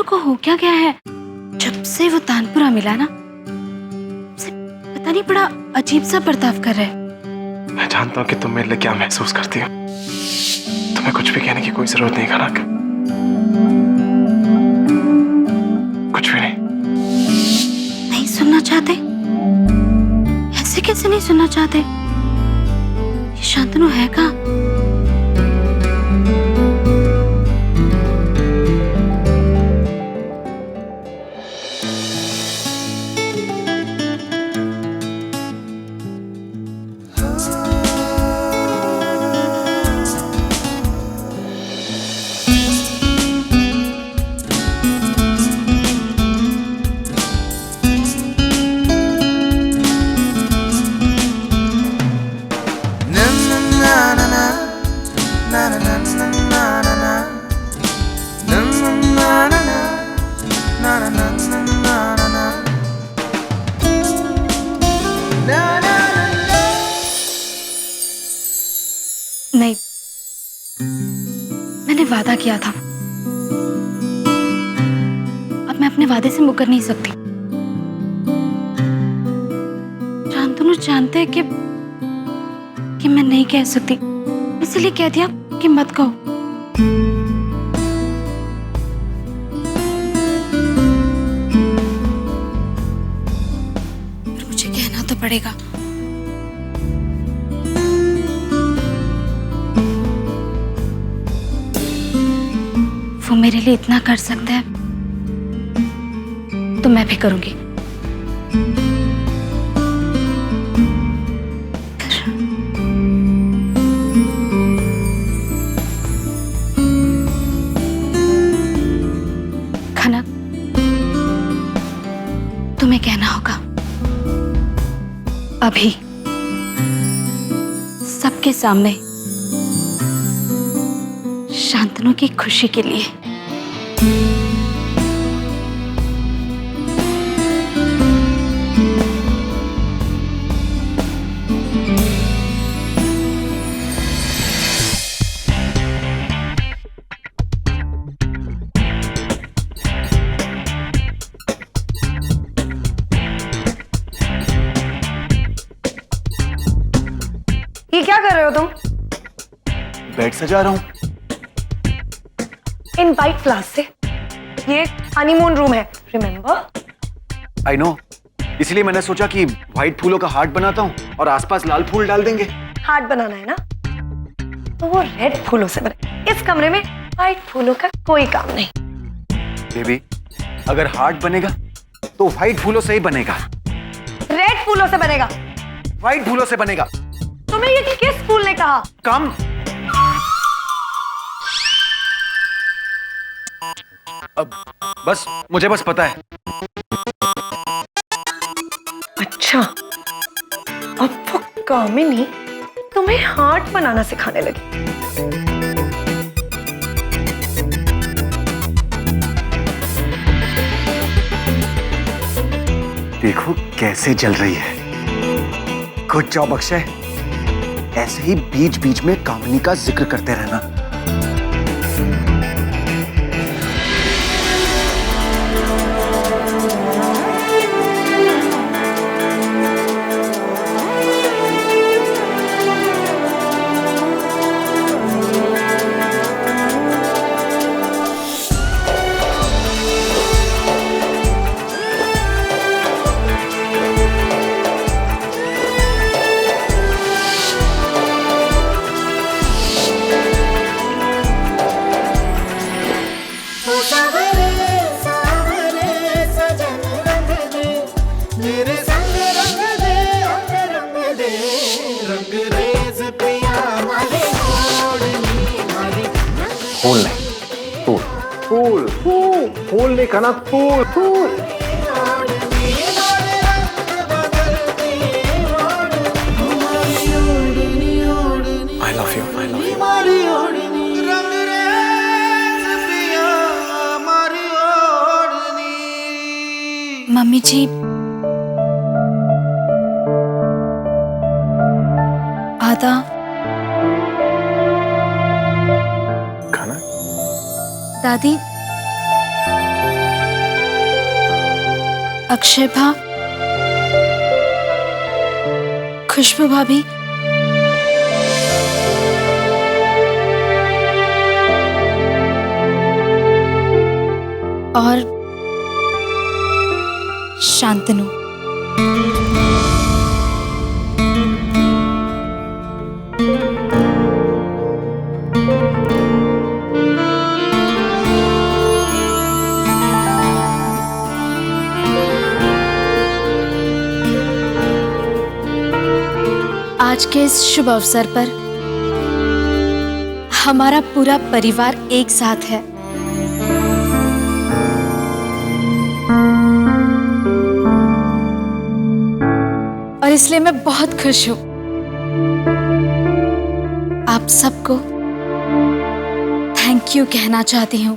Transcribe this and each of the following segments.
को हो क्या गया है? जब से वो तानपुरा मिला ना, से पता नहीं बड़ा अजीब सा बर्ताव कर रहा है। मैं जानता हूँ कि तुम मेरे लिए क्या महसूस करती हो। तुम्हें कुछ भी कहने की कोई जरूरत नहीं खनक। कुछ भी नहीं। नहीं सुनना चाहते? ऐसे कैसे नहीं सुनना चाहते? ये शांतनु है कहाँ? नहीं, मैंने वादा किया था। अब मैं अपने वादे से मुकर नहीं सकती। शांतनु जानते हैं कि मैं नहीं कह सकती, इसलिए कह दिया कि मत कहो। पर मुझे कहना तो पड़ेगा। वो मेरे लिए इतना कर सकता है तो मैं भी करूंगी। खनक, तुम्हें कहना होगा अभी सबके सामने, शांतनु की खुशी के लिए। ये क्या कर रहे हो तुम? बेड सजा रहा हूँ। इन वाइट फ्लावर्स से। ये हनीमून रूम है, रिमेम्बर? आई नो, इसलिए मैंने सोचा कि व्हाइट फूलों का हार्ट बनाता हूँ और आसपास लाल फूल डाल देंगे। हार्ट बनाना है ना, तो वो रेड फूलों से बने। इस कमरे में व्हाइट फूलों का कोई काम नहीं। बेबी, अगर हार्ट बनेगा तो व्हाइट फूलों से ही बनेगा। रेड फूलों से बनेगा। व्हाइट फूलों से बनेगा। तुम्हें ये किस फूल ने कहा? कम। अब बस, मुझे बस पता है। अच्छा, अब वो कामिनी तुम्हें हार्ट बनाना सिखाने लगी। देखो कैसे जल रही है। Good job Akshay. ऐसे ही बीच बीच में कामिनी का जिक्र करते रहना। फूल नहीं, फूल फूल फूल फूल नहीं खाना, फूल फूल। I love you, I love you। Mummy ji, आधा खाना? दादी अक्षय भा, खुशबू भाभी, और शांतनु। आज के इस शुभ अवसर पर हमारा पूरा परिवार एक साथ है। और इसलिए मैं बहुत खुश हूं। आप सबको थैंक यू कहना चाहती हूं।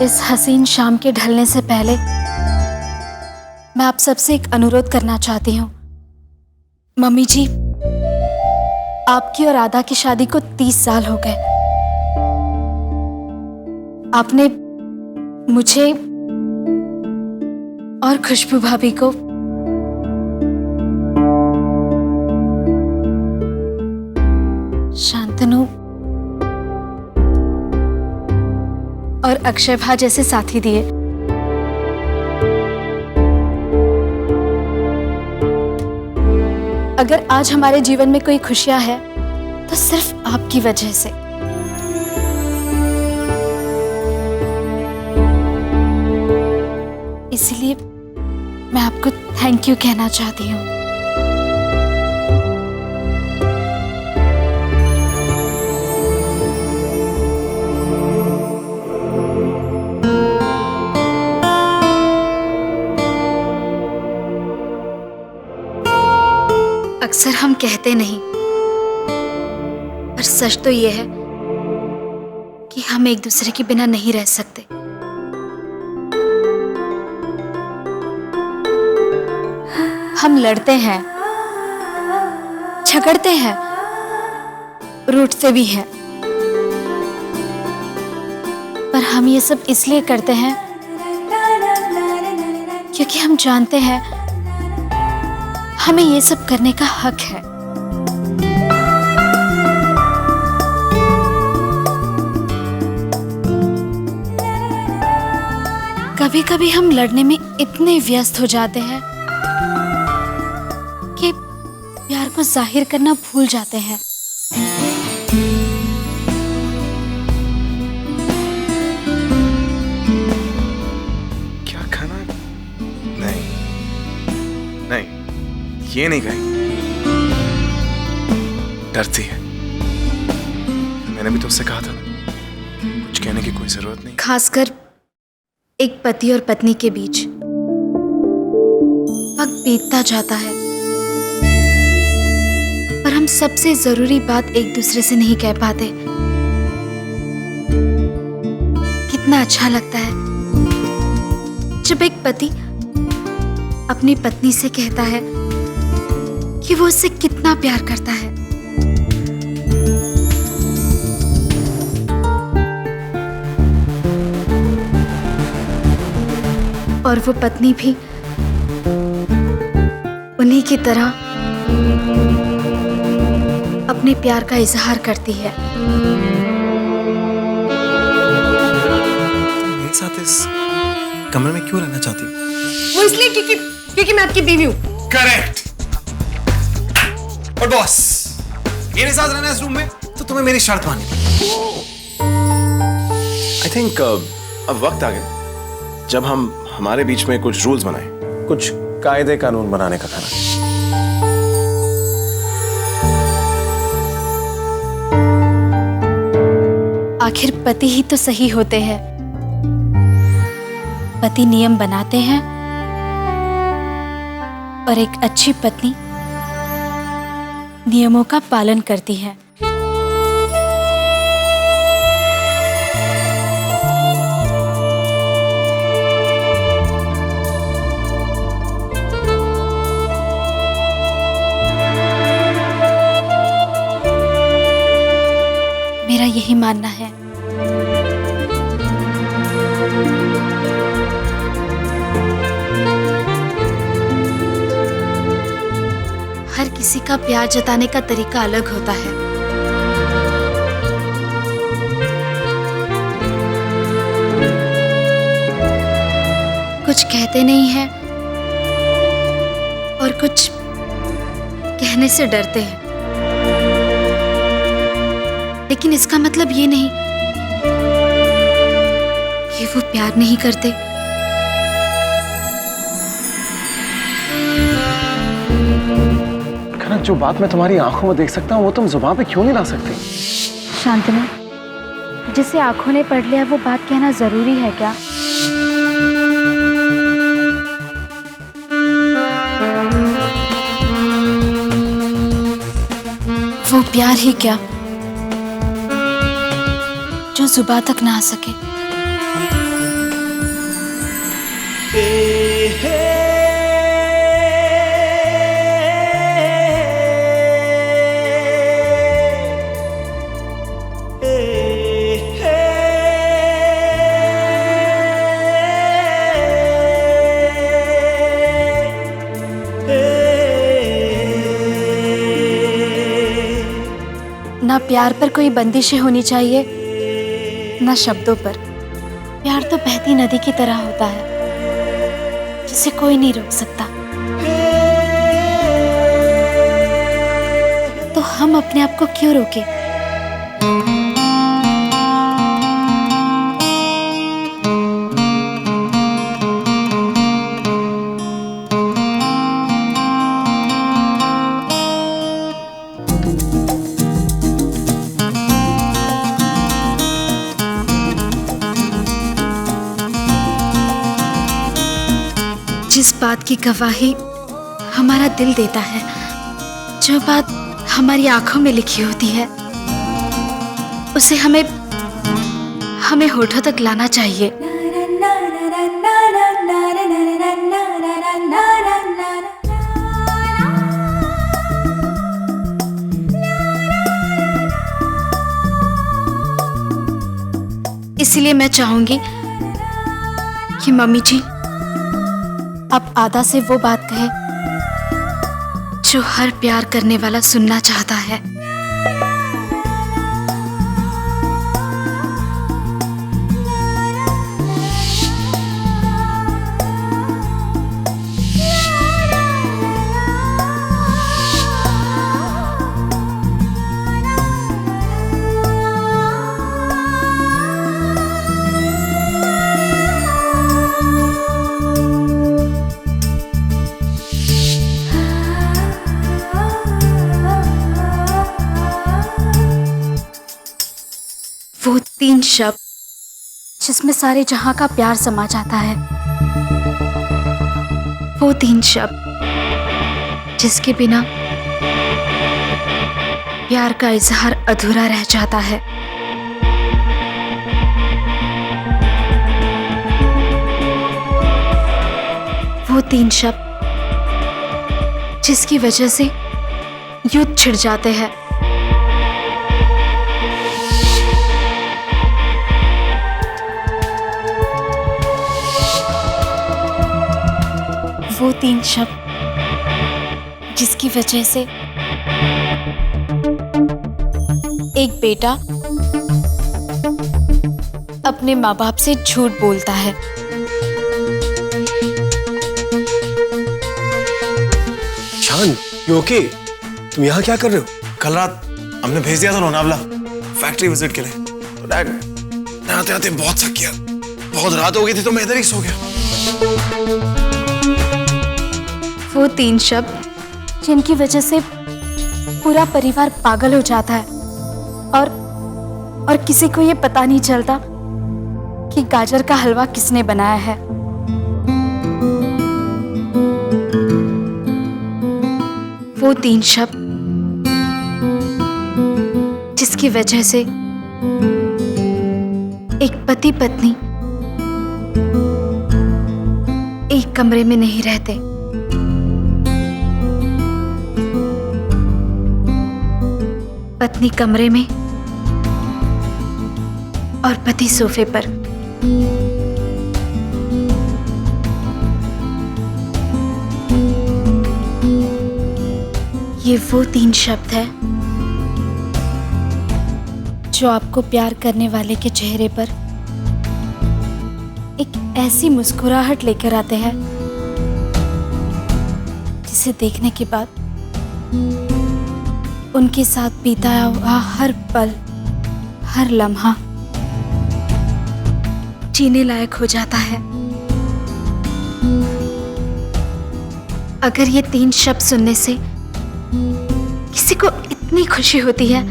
इस हसीन शाम के ढलने से पहले मैं आप सबसे एक अनुरोध करना चाहती हूँ। मम्मी जी, आपकी और राधा की शादी को 30 साल हो गए। आपने मुझे और खुशबू भाभी को शांतनु और अक्षय भा जैसे साथी दिए। अगर आज हमारे जीवन में कोई खुशियां है तो सिर्फ आपकी वजह से। इसलिए मैं आपको थैंक यू कहना चाहती हूँ। अक्सर हम कहते नहीं, पर सच तो यह है कि हम एक दूसरे के बिना नहीं रह सकते। हम लड़ते हैं, झगड़ते हैं, रूठते भी हैं, पर हम ये सब इसलिए करते हैं क्योंकि हम जानते हैं हमें ये सब करने का हक है। कभी कभी हम लड़ने में इतने व्यस्त हो जाते हैं कि प्यार को जाहिर करना भूल जाते हैं। क्या खाना है? नहीं नहीं, ये नहीं खाएगी। डरती है। मैंने भी तो उससे कहा था ना, कुछ कहने की कोई जरूरत नहीं। खासकर एक पति और पत्नी के बीच वक्त बीतता जाता है, पर हम सबसे जरूरी बात एक दूसरे से नहीं कह पाते। कितना अच्छा लगता है जब एक पति अपनी पत्नी से कहता है कि वो उससे कितना प्यार करता है। और वो पत्नी भी उन्हीं की तरह अपने प्यार का इजहार करती है। मेरे साथ इस कमरे में क्यों रहना चाहती हो? वो इसलिए क्योंकि मैं आपकी बीवी हूँ। करेक्ट। और बॉस, मेरे साथ रहना इस रूम में तो तुम्हें मेरी शर्त माननी पड़ेगी। आई थिंक अब वक्त आ गया जब हम हमारे बीच में कुछ रूल्स बनाएं, कुछ कायदे कानून बनाने का खाना। आखिर पति ही तो सही होते हैं। पति नियम बनाते हैं और एक अच्छी पत्नी नियमों का पालन करती है। मानना है। हर किसी का प्यार जताने का तरीका अलग होता है। कुछ कहते नहीं हैं और कुछ कहने से डरते हैं, लेकिन इसका मतलब ये नहीं कि वो प्यार नहीं करते। कनक, जो बात मैं तुम्हारी आंखों में देख सकता हूँ वो तुम जुबान पे क्यों नहीं ला सकती? शांतनु, जिसे आंखों ने पढ़ लिया वो बात कहना जरूरी है क्या? वो प्यार ही क्या जो जुबान तक ना आ सके। ना प्यार पर कोई बंदिशें होनी चाहिए, ना शब्दों पर। प्यार तो बहती नदी की तरह होता है जिसे कोई नहीं रोक सकता। तो हम अपने आप को क्यों रोके? जिस बात की गवाही हमारा दिल देता है, जो बात हमारी आंखों में लिखी होती है, उसे हमें होठों तक लाना चाहिए। इसलिए मैं चाहूंगी कि मम्मी जी अब आदा से वो बात कहे जो हर प्यार करने वाला सुनना चाहता है। वो 3 शब्द जिसमें सारे जहां का प्यार समा जाता है, वो 3 शब्द जिसके बिना प्यार का इजहार अधूरा रह जाता है। वो 3 शब्द जिसकी वजह से युद्ध छिड़ जाते हैं। वो 3 शब्द जिसकी वजह से एक बेटा अपने माँ बाप से झूठ बोलता है। शान, यू ओके? तुम यहाँ क्या कर रहे हो? कल रात हमने भेज दिया था लोनावला फैक्ट्री विजिट के लिए, तो डैड मैं आते आते बहुत थक गया, बहुत रात हो गई थी तो मैं इधर ही सो गया। वो 3 शब्द जिनकी वजह से पूरा परिवार पागल हो जाता है और किसी को ये पता नहीं चलता कि गाजर का हलवा किसने बनाया है। वो 3 शब्द जिसकी वजह से एक पति पत्नी एक कमरे में नहीं रहते। पत्नी कमरे में और पति सोफे पर। ये वो 3 शब्द है जो आपको प्यार करने वाले के चेहरे पर एक ऐसी मुस्कुराहट लेकर आते हैं जिसे देखने के बाद उनके साथ बिताया हुआ हर पल, हर लम्हा जीने लायक हो जाता है। अगर ये 3 शब्द सुनने से किसी को इतनी खुशी होती है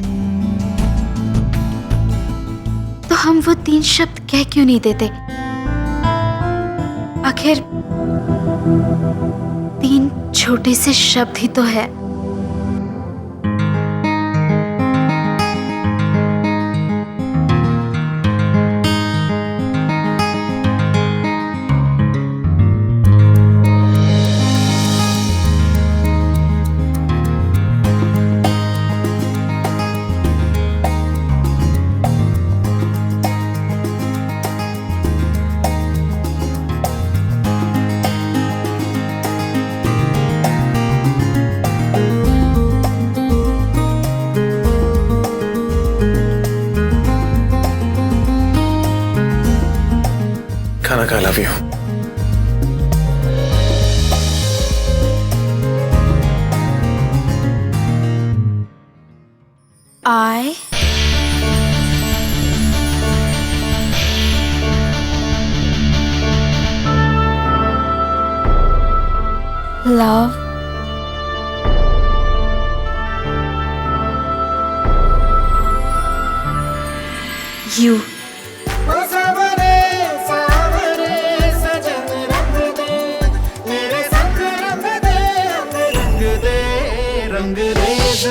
तो हम वो 3 शब्द कह क्यों नहीं देते? आखिर 3 छोटे से शब्द ही तो है। खाना खा, love you. I love you. रंग रेज